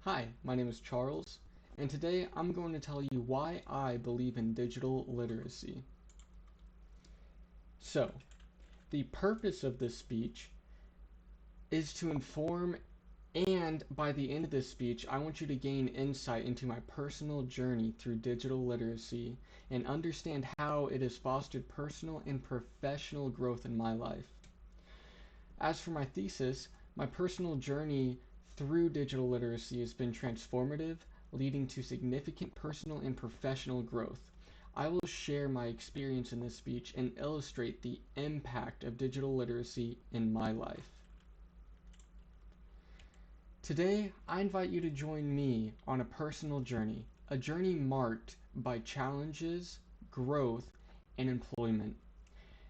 Hi, my name is Charles, and today I'm going to tell you why I believe in digital literacy. So, the purpose of this speech is to inform, and by the end of this speech, I want you to gain insight into my personal journey through digital literacy and understand how it has fostered personal and professional growth in my life. As for my thesis, my personal journey through digital literacy has been transformative, leading to significant personal and professional growth. I will share my experience in this speech and illustrate the impact of digital literacy in my life. Today, I invite you to join me on a personal journey, a journey marked by challenges, growth, and employment.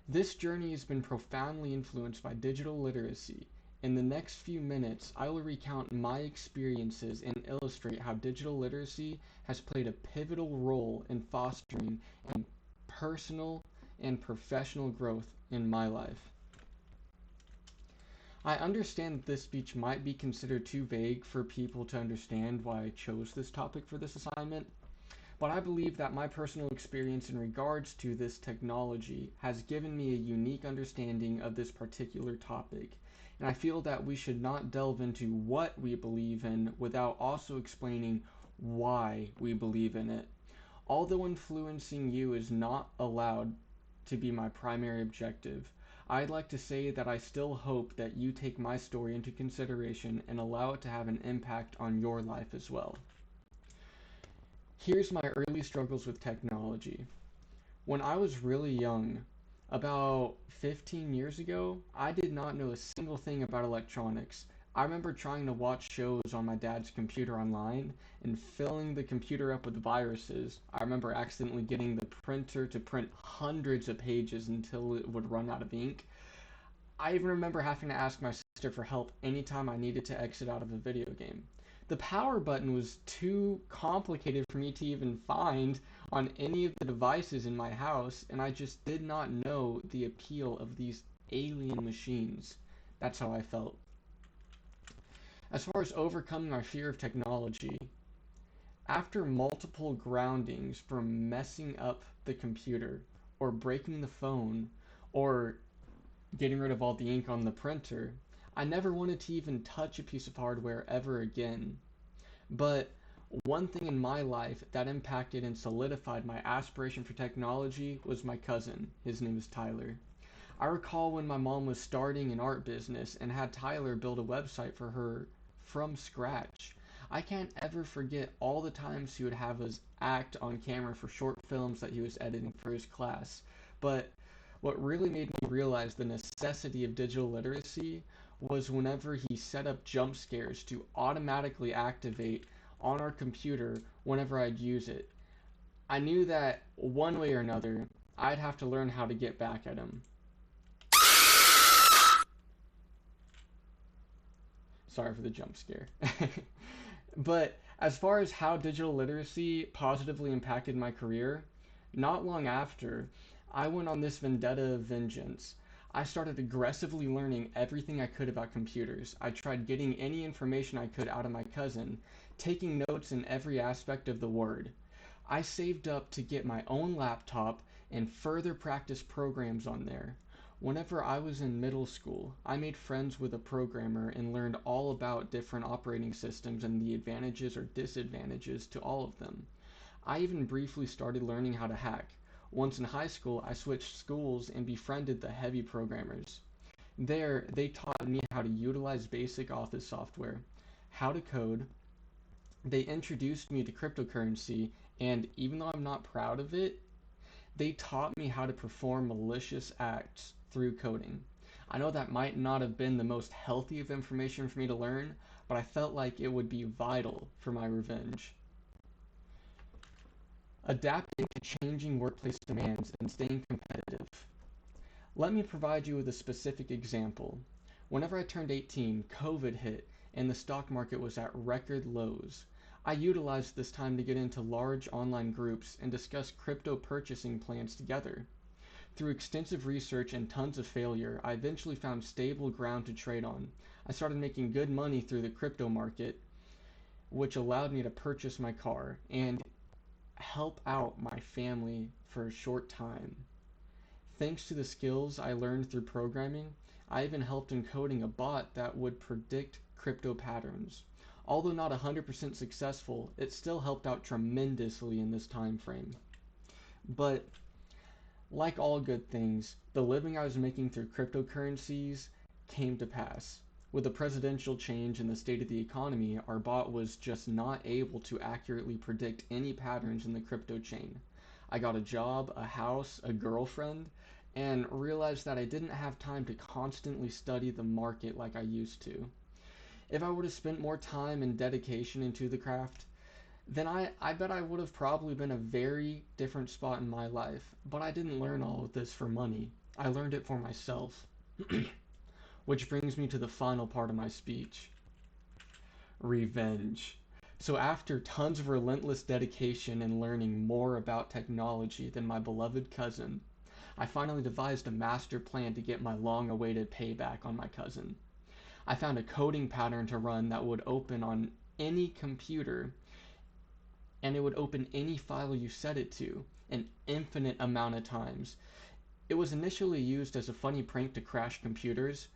This journey has been profoundly influenced by digital literacy. In the next few minutes, I will recount my experiences and illustrate how digital literacy has played a pivotal role in fostering personal and professional growth in my life. I understand that this speech might be considered too vague for people to understand why I chose this topic for this assignment, but I believe that my personal experience in regards to this technology has given me a unique understanding of this particular topic, and I feel that we should not delve into what we believe in without also explaining why we believe in it. Although influencing you is not allowed to be my primary objective, I'd like to say that I still hope that you take my story into consideration and allow it to have an impact on your life as well. Here's my early struggles with technology. When I was really young, about 15 years ago, I did not know a single thing about electronics. I remember trying to watch shows on my dad's computer online and filling the computer up with viruses. I remember accidentally getting the printer to print hundreds of pages until it would run out of ink. I even remember having to ask my sister for help anytime I needed to exit out of a video game. The power button was too complicated for me to even find on any of the devices in my house, and I just did not know the appeal of these alien machines. That's how I felt. As far as overcoming my fear of technology, after multiple groundings from messing up the computer, or breaking the phone, or getting rid of all the ink on the printer, I never wanted to even touch a piece of hardware ever again. But one thing in my life that impacted and solidified my aspiration for technology was my cousin. His name is Tyler. I recall when my mom was starting an art business and had Tyler build a website for her from scratch. I can't ever forget all the times he would have us act on camera for short films that he was editing for his class. But what really made me realize the necessity of digital literacy was whenever he set up jump scares to automatically activate on our computer whenever I'd use it. I knew that one way or another, I'd have to learn how to get back at him. Sorry for the jump scare. But as far as how digital literacy positively impacted my career, not long after, I went on this vendetta of vengeance. I started aggressively learning everything I could about computers. I tried getting any information I could out of my cousin, taking notes in every aspect of the word. I saved up to get my own laptop and further practice programs on there. Whenever I was in middle school, I made friends with a programmer and learned all about different operating systems and the advantages or disadvantages to all of them. I even briefly started learning how to hack. Once in high school, I switched schools and befriended the heavy programmers. There, they taught me how to utilize basic office software, how to code. They introduced me to cryptocurrency, and even though I'm not proud of it, they taught me how to perform malicious acts through coding. I know that might not have been the most healthy of information for me to learn, but I felt like it would be vital for my revenge. Adapting to changing workplace demands and staying competitive. Let me provide you with a specific example. Whenever I turned 18, COVID hit and the stock market was at record lows. I utilized this time to get into large online groups and discuss crypto purchasing plans together. Through extensive research and tons of failure, I eventually found stable ground to trade on. I started making good money through the crypto market. which allowed me to purchase my car and help out my family for a short time. Thanks to the skills I learned through programming, I even helped in coding a bot that would predict crypto patterns. Although not 100% successful, it still helped out tremendously in this time frame. But like all good things, the living I was making through cryptocurrencies came to pass. With the presidential change in the state of the economy, our bot was just not able to accurately predict any patterns in the crypto chain. I got a job, a house, a girlfriend, and realized that I didn't have time to constantly study the market like I used to. If I would have spent more time and dedication into the craft, then I bet I would have probably been a very different spot in my life. But I didn't learn all of this for money. I learned it for myself. Which brings me to the final part of my speech: revenge. So, after tons of relentless dedication and learning more about technology than my beloved cousin, I finally devised a master plan to get my long awaited payback on my cousin. I found a coding pattern to run that would open on any computer, and it would open any file you set it to an infinite amount of times. It was initially used as a funny prank to crash computers,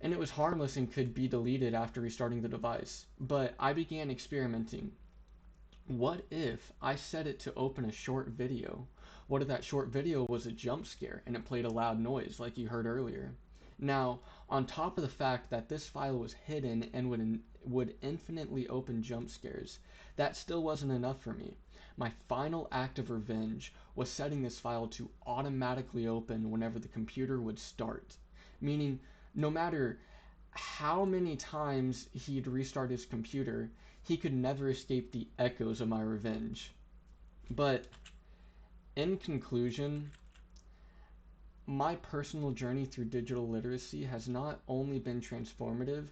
and it was harmless and could be deleted after restarting the device. But I began experimenting. What if I set it to open a short video? What if that short video was a jump scare and it played a loud noise like you heard earlier? Now, on top of the fact that this file was hidden and would infinitely open jump scares, that still wasn't enough for me. My final act of revenge was setting this file to automatically open whenever the computer would start, meaning no matter how many times he'd restart his computer, he could never escape the echoes of my revenge. But in conclusion, my personal journey through digital literacy has not only been transformative,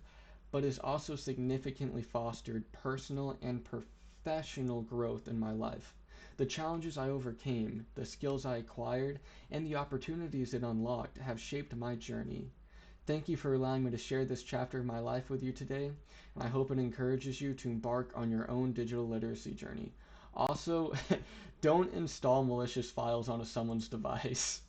but has also significantly fostered personal and professional growth in my life. The challenges I overcame, the skills I acquired, and the opportunities it unlocked have shaped my journey. Thank you for allowing me to share this chapter of my life with you today, and I hope it encourages you to embark on your own digital literacy journey. Also, don't install malicious files onto someone's device.